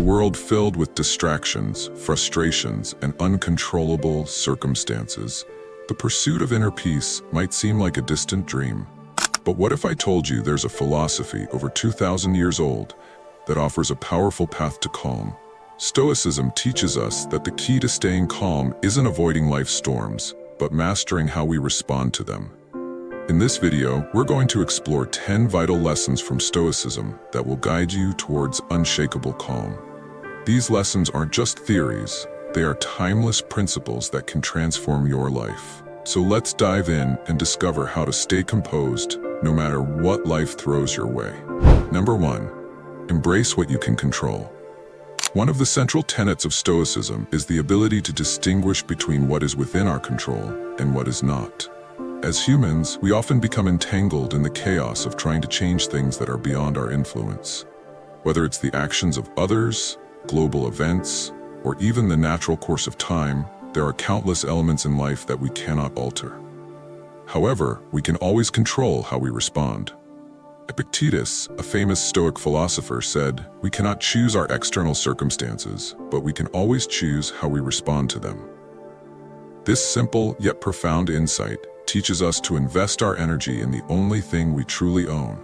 world filled with distractions, frustrations, and uncontrollable circumstances, the pursuit of inner peace might seem like a distant dream. But what if I told you there's a philosophy over 2,000 years old that offers a powerful path to calm? Stoicism teaches us that the key to staying calm isn't avoiding life's storms, but mastering how we respond to them. In this video, we're going to explore 10 vital lessons from Stoicism that will guide you towards unshakable calm. These lessons aren't just theories, they are timeless principles that can transform your life. So let's dive in and discover how to stay composed no matter what life throws your way. Number 1. Embrace what you can control. One of the central tenets of Stoicism is the ability to distinguish between what is within our control and what is not. As humans, we often become entangled in the chaos of trying to change things that are beyond our influence. Whether it's the actions of others, global events, or even the natural course of time, there are countless elements in life that we cannot alter. However, we can always control how we respond. Epictetus, a famous Stoic philosopher, said, "We cannot choose our external circumstances, but we can always choose how we respond to them." This simple yet profound insight teaches us to invest our energy in the only thing we truly own: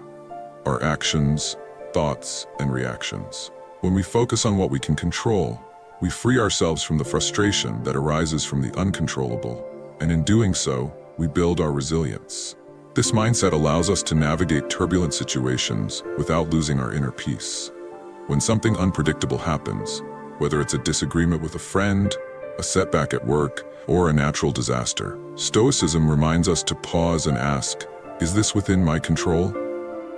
our actions, thoughts, and reactions. When we focus on what we can control, we free ourselves from the frustration that arises from the uncontrollable, and in doing so, we build our resilience. This mindset allows us to navigate turbulent situations without losing our inner peace. When something unpredictable happens, whether it's a disagreement with a friend, a setback at work, or a natural disaster, Stoicism reminds us to pause and ask, is this within my control?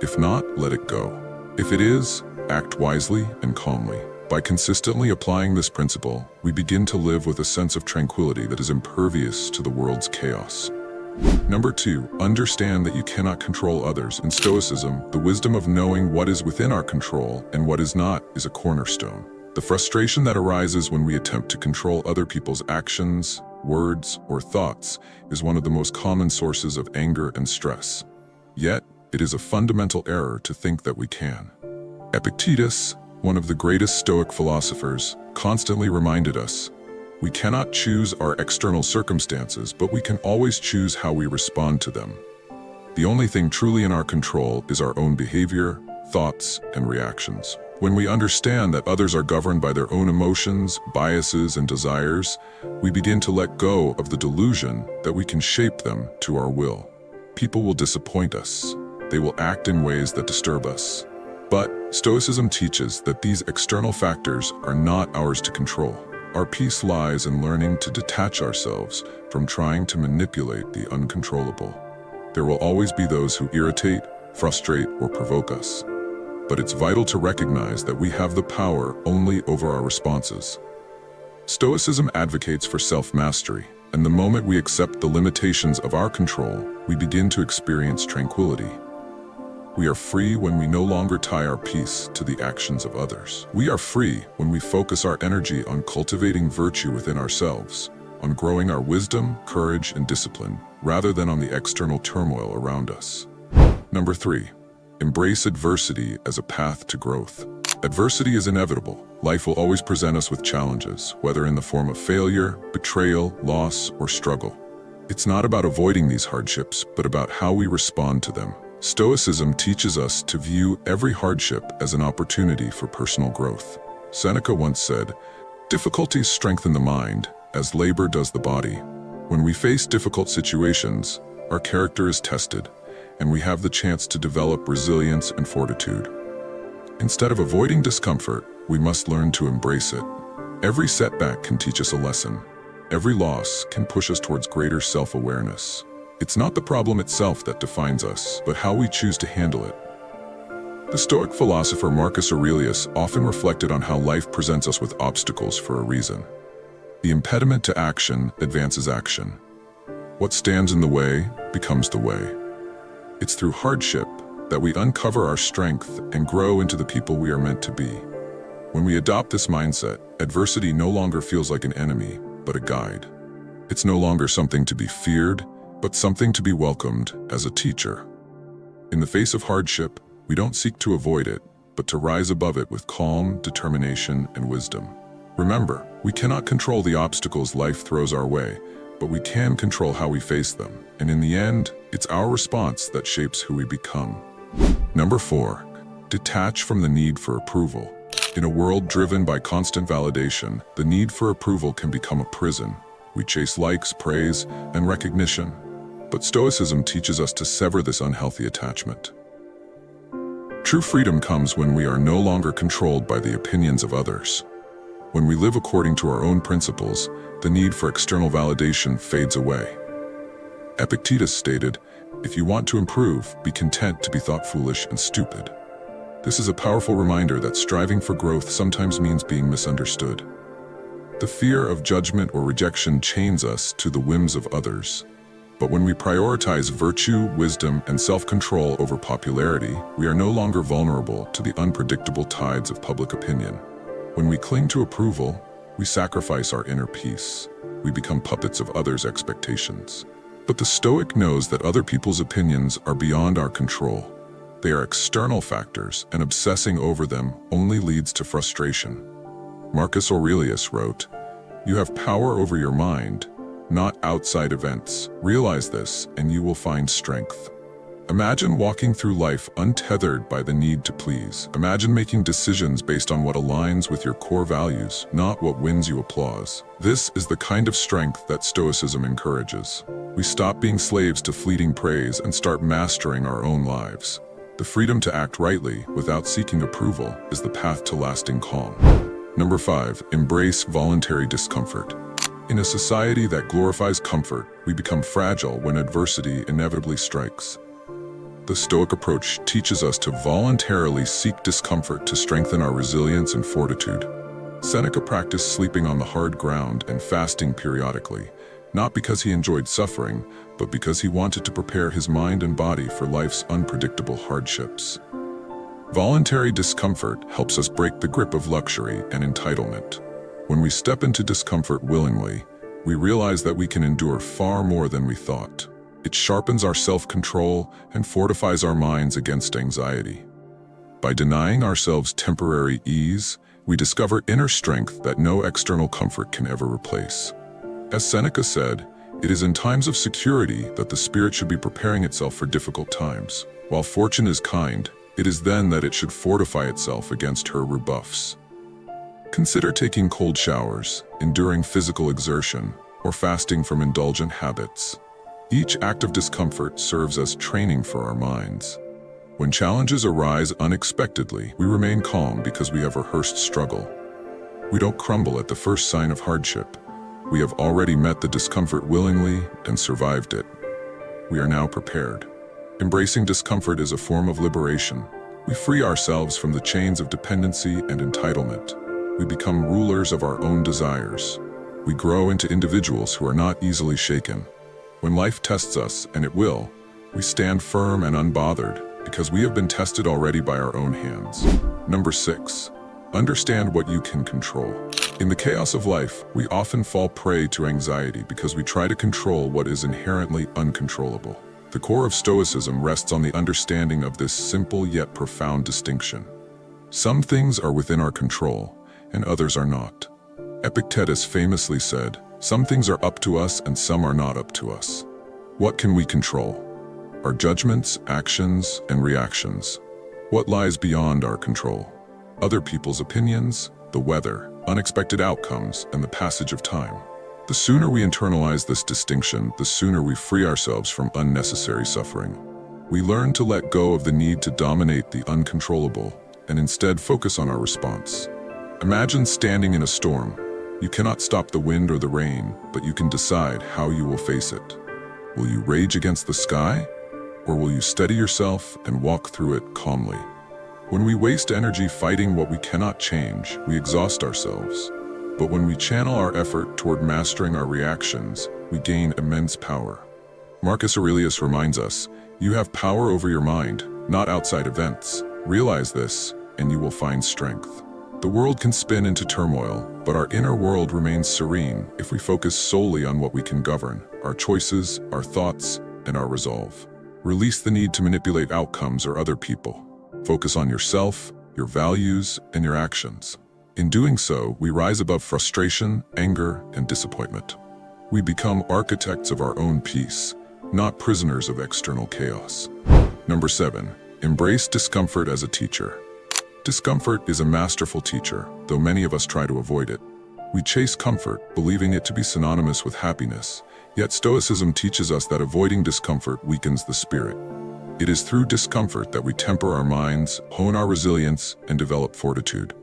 If not, let it go. If it is, act wisely and calmly. By consistently applying this principle, we begin to live with a sense of tranquility that is impervious to the world's chaos. Number 2, understand that you cannot control others. In Stoicism, the wisdom of knowing what is within our control and what is not is a cornerstone. The frustration that arises when we attempt to control other people's actions, words, or thoughts is one of the most common sources of anger and stress. Yet, it is a fundamental error to think that we can. Epictetus, one of the greatest Stoic philosophers, constantly reminded us, we cannot choose our external circumstances, but we can always choose how we respond to them. The only thing truly in our control is our own behavior, thoughts, and reactions. When we understand that others are governed by their own emotions, biases, and desires, we begin to let go of the delusion that we can shape them to our will. People will disappoint us. They will act in ways that disturb us. But Stoicism teaches that these external factors are not ours to control. Our peace lies in learning to detach ourselves from trying to manipulate the uncontrollable. There will always be those who irritate, frustrate, or provoke us. But it's vital to recognize that we have the power only over our responses. Stoicism advocates for self-mastery, and the moment we accept the limitations of our control, we begin to experience tranquility. We are free when we no longer tie our peace to the actions of others. We are free when we focus our energy on cultivating virtue within ourselves, on growing our wisdom, courage, and discipline, rather than on the external turmoil around us. Number 3. Embrace adversity as a path to growth. Adversity is inevitable. Life will always present us with challenges, whether in the form of failure, betrayal, loss, or struggle. It's not about avoiding these hardships, but about how we respond to them. Stoicism teaches us to view every hardship as an opportunity for personal growth. Seneca once said, "Difficulties strengthen the mind, as labor does the body." When we face difficult situations, our character is tested, and we have the chance to develop resilience and fortitude. Instead of avoiding discomfort, we must learn to embrace it. Every setback can teach us a lesson. Every loss can push us towards greater self-awareness. It's not the problem itself that defines us, but how we choose to handle it. The Stoic philosopher Marcus Aurelius often reflected on how life presents us with obstacles for a reason. The impediment to action advances action. What stands in the way becomes the way. It's through hardship that we uncover our strength and grow into the people we are meant to be. When we adopt this mindset, adversity no longer feels like an enemy, but a guide. It's no longer something to be feared, but something to be welcomed as a teacher. In the face of hardship, we don't seek to avoid it, but to rise above it with calm, determination, and wisdom. Remember, we cannot control the obstacles life throws our way, but we can control how we face them, and in the end, it's our response that shapes who we become. Number 4. Detach from the need for approval. In a world driven by constant validation, the need for approval can become a prison. We chase likes, praise, and recognition. But Stoicism teaches us to sever this unhealthy attachment. True freedom comes when we are no longer controlled by the opinions of others. When we live according to our own principles, the need for external validation fades away. Epictetus stated, "If you want to improve, be content to be thought foolish and stupid." This is a powerful reminder that striving for growth sometimes means being misunderstood. The fear of judgment or rejection chains us to the whims of others. But when we prioritize virtue, wisdom, and self-control over popularity, we are no longer vulnerable to the unpredictable tides of public opinion. When we cling to approval, we sacrifice our inner peace. We become puppets of others' expectations. But the Stoic knows that other people's opinions are beyond our control. They are external factors, and obsessing over them only leads to frustration. Marcus Aurelius wrote, "You have power over your mind, not outside events. Realize this, and you will find strength." Imagine walking through life untethered by the need to please. Imagine making decisions based on what aligns with your core values, not what wins you applause. This is the kind of strength that Stoicism encourages. We stop being slaves to fleeting praise and start mastering our own lives. The freedom to act rightly without seeking approval is the path to lasting calm. Number 5. Embrace voluntary discomfort. In a society that glorifies comfort, we become fragile when adversity inevitably strikes. The Stoic approach teaches us to voluntarily seek discomfort to strengthen our resilience and fortitude. Seneca practiced sleeping on the hard ground and fasting periodically, not because he enjoyed suffering, but because he wanted to prepare his mind and body for life's unpredictable hardships. Voluntary discomfort helps us break the grip of luxury and entitlement. When we step into discomfort willingly, we realize that we can endure far more than we thought. It sharpens our self-control and fortifies our minds against anxiety. By denying ourselves temporary ease, we discover inner strength that no external comfort can ever replace. As Seneca said, "It is in times of security that the spirit should be preparing itself for difficult times. While fortune is kind, it is then that it should fortify itself against her rebuffs." Consider taking cold showers, enduring physical exertion, or fasting from indulgent habits. Each act of discomfort serves as training for our minds. When challenges arise unexpectedly, we remain calm because we have rehearsed struggle. We don't crumble at the first sign of hardship. We have already met the discomfort willingly and survived it. We are now prepared. Embracing discomfort is a form of liberation. We free ourselves from the chains of dependency and entitlement. We become rulers of our own desires. We grow into individuals who are not easily shaken. When life tests us, and it will, we stand firm and unbothered because we have been tested already by our own hands. Number 6. Understand what you can control. In the chaos of life, we often fall prey to anxiety because we try to control what is inherently uncontrollable. The core of Stoicism rests on the understanding of this simple yet profound distinction. Some things are within our control, and others are not. Epictetus famously said, "Some things are up to us and some are not up to us." What can we control? Our judgments, actions, and reactions. What lies beyond our control? Other people's opinions, the weather, unexpected outcomes, and the passage of time. The sooner we internalize this distinction, the sooner we free ourselves from unnecessary suffering. We learn to let go of the need to dominate the uncontrollable and instead focus on our response. Imagine standing in a storm. You cannot stop the wind or the rain, but you can decide how you will face it. Will you rage against the sky, or will you steady yourself and walk through it calmly? When we waste energy fighting what we cannot change, we exhaust ourselves. But when we channel our effort toward mastering our reactions, we gain immense power. Marcus Aurelius reminds us, "You have power over your mind, not outside events. Realize this, and you will find strength." The world can spin into turmoil, but our inner world remains serene if we focus solely on what we can govern, our choices, our thoughts, and our resolve. Release the need to manipulate outcomes or other people. Focus on yourself, your values, and your actions. In doing so, we rise above frustration, anger, and disappointment. We become architects of our own peace, not prisoners of external chaos. Number 7. Embrace discomfort as a teacher. Discomfort is a masterful teacher, though many of us try to avoid it. We chase comfort, believing it to be synonymous with happiness, yet Stoicism teaches us that avoiding discomfort weakens the spirit. It is through discomfort that we temper our minds, hone our resilience, and develop fortitude.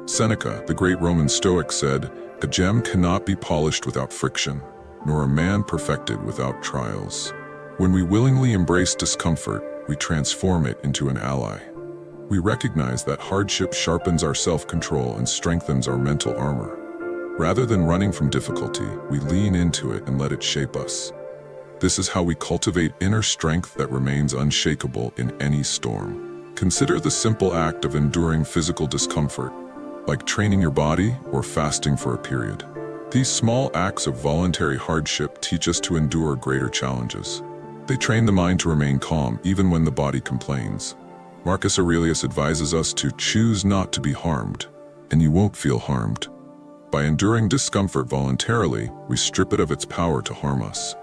Seneca, the great Roman Stoic, said, "A gem cannot be polished without friction, nor a man perfected without trials." When we willingly embrace discomfort, we transform it into an ally. We recognize that hardship sharpens our self-control and strengthens our mental armor. Rather than running from difficulty, we lean into it and let it shape us. This is how we cultivate inner strength that remains unshakable in any storm. Consider the simple act of enduring physical discomfort, like training your body or fasting for a period. These small acts of voluntary hardship teach us to endure greater challenges. They train the mind to remain calm even when the body complains. Marcus Aurelius advises us to choose not to be harmed, and you won't feel harmed. By enduring discomfort voluntarily, we strip it of its power to harm us.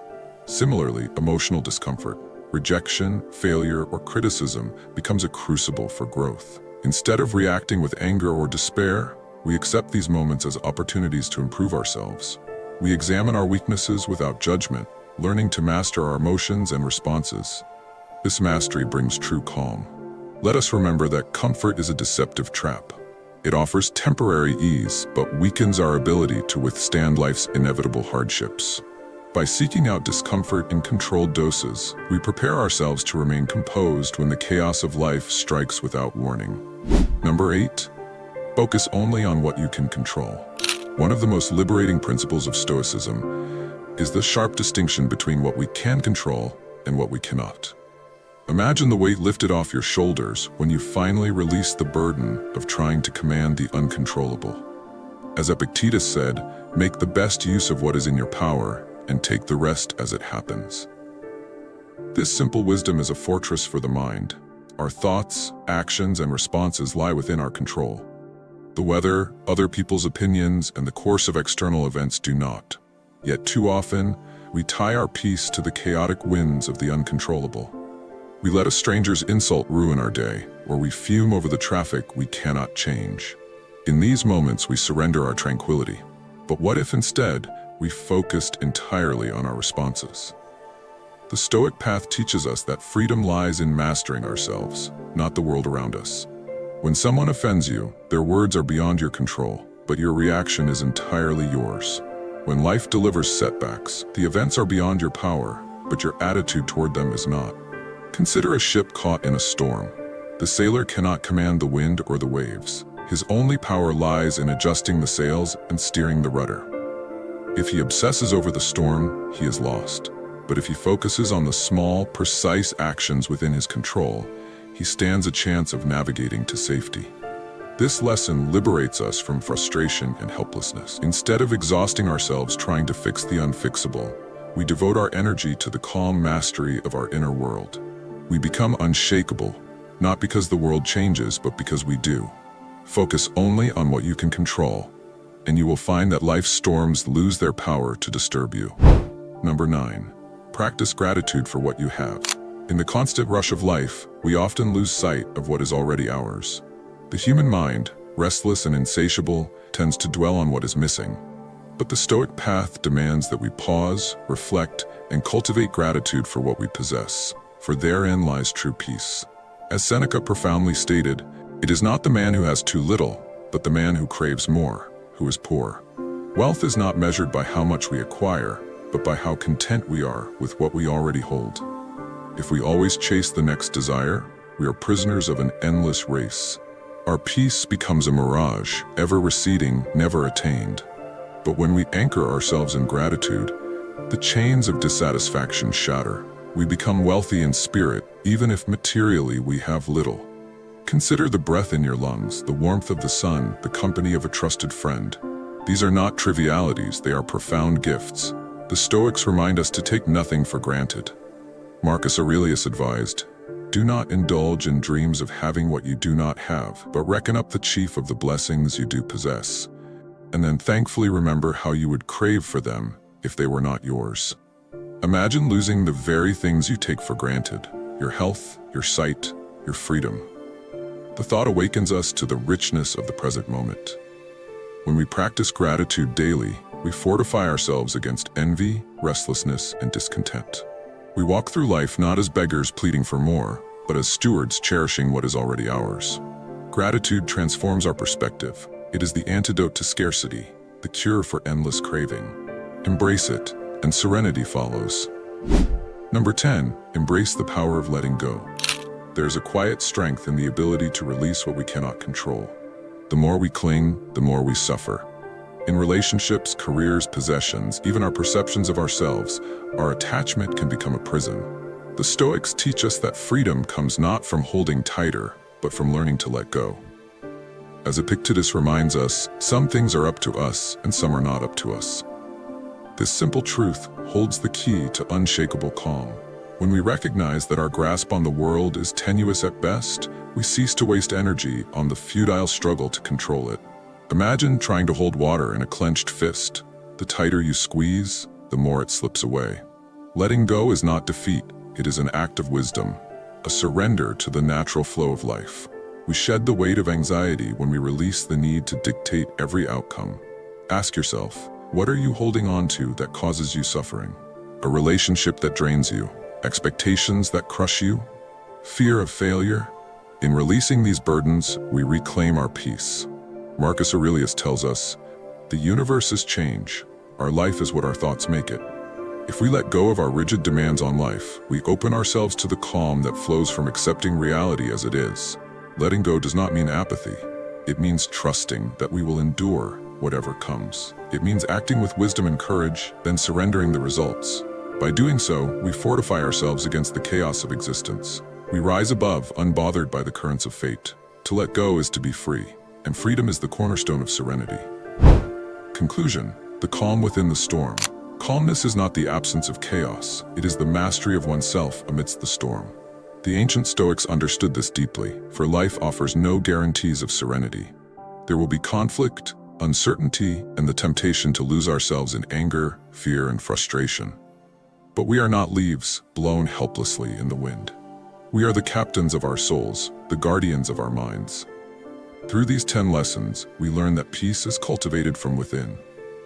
Similarly, emotional discomfort, rejection, failure, or criticism becomes a crucible for growth. Instead of reacting with anger or despair, we accept these moments as opportunities to improve ourselves. We examine our weaknesses without judgment, learning to master our emotions and responses. This mastery brings true calm. Let us remember that comfort is a deceptive trap. It offers temporary ease, but weakens our ability to withstand life's inevitable hardships. By seeking out discomfort in controlled doses, we prepare ourselves to remain composed when the chaos of life strikes without warning. Number 8. Focus only on what you can control. One of the most liberating principles of Stoicism is the sharp distinction between what we can control and what we cannot. Imagine the weight lifted off your shoulders when you finally release the burden of trying to command the uncontrollable. As Epictetus said, make the best use of what is in your power and take the rest as it happens. This simple wisdom is a fortress for the mind. Our thoughts, actions, and responses lie within our control. The weather, other people's opinions, and the course of external events do not. Yet too often, we tie our peace to the chaotic winds of the uncontrollable. We let a stranger's insult ruin our day, or we fume over the traffic we cannot change. In these moments, we surrender our tranquility. But what if instead, we focused entirely on our responses? The Stoic path teaches us that freedom lies in mastering ourselves, not the world around us. When someone offends you, their words are beyond your control, but your reaction is entirely yours. When life delivers setbacks, the events are beyond your power, but your attitude toward them is not. Consider a ship caught in a storm. The sailor cannot command the wind or the waves. His only power lies in adjusting the sails and steering the rudder. If he obsesses over the storm, he is lost. But if he focuses on the small, precise actions within his control, he stands a chance of navigating to safety. This lesson liberates us from frustration and helplessness. Instead of exhausting ourselves trying to fix the unfixable, we devote our energy to the calm mastery of our inner world. We become unshakable, not because the world changes, but because we do. Focus only on what you can control, and you will find that life's storms lose their power to disturb you. Number 9. Practice gratitude for what you have. In the constant rush of life, we often lose sight of what is already ours. The human mind, restless and insatiable, tends to dwell on what is missing. But the Stoic path demands that we pause, reflect, and cultivate gratitude for what we possess, for therein lies true peace. As Seneca profoundly stated, it is not the man who has too little, but the man who craves more, who is poor. Wealth is not measured by how much we acquire, but by how content we are with what we already hold. If we always chase the next desire, we are prisoners of an endless race. Our peace becomes a mirage, ever receding, never attained. But when we anchor ourselves in gratitude, the chains of dissatisfaction shatter. We become wealthy in spirit, even if materially we have little. Consider the breath in your lungs, the warmth of the sun, the company of a trusted friend. These are not trivialities, they are profound gifts. The Stoics remind us to take nothing for granted. Marcus Aurelius advised, Do not indulge in dreams of having what you do not have, but reckon up the chief of the blessings you do possess, and then thankfully remember how you would crave for them if they were not yours. Imagine losing the very things you take for granted: your health, your sight, your freedom. The thought awakens us to the richness of the present moment. When we practice gratitude daily, we fortify ourselves against envy, restlessness, and discontent. We walk through life not as beggars pleading for more, but as stewards cherishing what is already ours. Gratitude transforms our perspective. It is the antidote to scarcity, the cure for endless craving. Embrace it, and serenity follows. Number 10, embrace the power of letting go. There's a quiet strength in the ability to release what we cannot control. The more we cling, the more we suffer. In relationships, careers, possessions, even our perceptions of ourselves, our attachment can become a prison. The Stoics teach us that freedom comes not from holding tighter, but from learning to let go. As Epictetus reminds us, some things are up to us and some are not up to us. This simple truth holds the key to unshakable calm. When we recognize that our grasp on the world is tenuous at best, we cease to waste energy on the futile struggle to control it. Imagine trying to hold water in a clenched fist. The tighter you squeeze, the more it slips away. Letting go is not defeat, it is an act of wisdom, a surrender to the natural flow of life. We shed the weight of anxiety when we release the need to dictate every outcome. Ask yourself, what are you holding on to that causes you suffering? A relationship that drains you? Expectations that crush you? Fear of failure? In releasing these burdens, we reclaim our peace. Marcus Aurelius tells us, the universe is change. Our life is what our thoughts make it. If we let go of our rigid demands on life, we open ourselves to the calm that flows from accepting reality as it is. Letting go does not mean apathy. It means trusting that we will endure whatever comes. It means acting with wisdom and courage, then surrendering the results. By doing so, we fortify ourselves against the chaos of existence. We rise above, unbothered by the currents of fate. To let go is to be free, and freedom is the cornerstone of serenity. Conclusion: the calm within the storm. Calmness is not the absence of chaos, it is the mastery of oneself amidst the storm. The ancient Stoics understood this deeply, for life offers no guarantees of serenity. There will be conflict, uncertainty, and the temptation to lose ourselves in anger, fear, and frustration. But we are not leaves, blown helplessly in the wind. We are the captains of our souls, the guardians of our minds. Through these 10 lessons, we learn that peace is cultivated from within.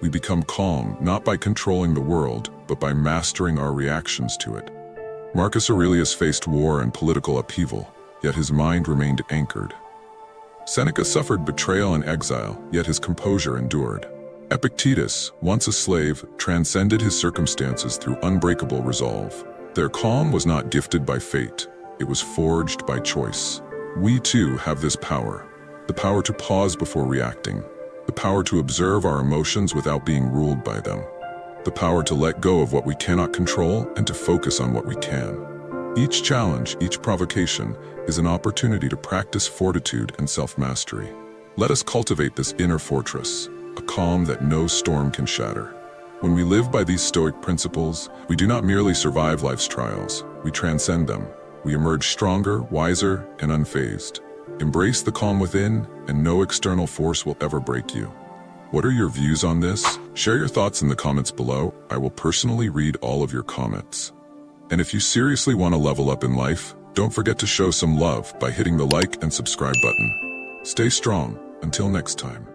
We become calm not by controlling the world, but by mastering our reactions to it. Marcus Aurelius faced war and political upheaval, yet his mind remained anchored. Seneca suffered betrayal and exile, yet his composure endured. Epictetus, once a slave, transcended his circumstances through unbreakable resolve. Their calm was not gifted by fate, it was forged by choice. We too have this power, the power to pause before reacting, the power to observe our emotions without being ruled by them, the power to let go of what we cannot control and to focus on what we can. Each challenge, each provocation, is an opportunity to practice fortitude and self-mastery. Let us cultivate this inner fortress, a calm that no storm can shatter. When we live by these Stoic principles, we do not merely survive life's trials, we transcend them. We emerge stronger, wiser, and unfazed. Embrace the calm within, and no external force will ever break you. What are your views on this? Share your thoughts in the comments below. I will personally read all of your comments. And if you seriously want to level up in life, don't forget to show some love by hitting the like and subscribe button. Stay strong. Until next time.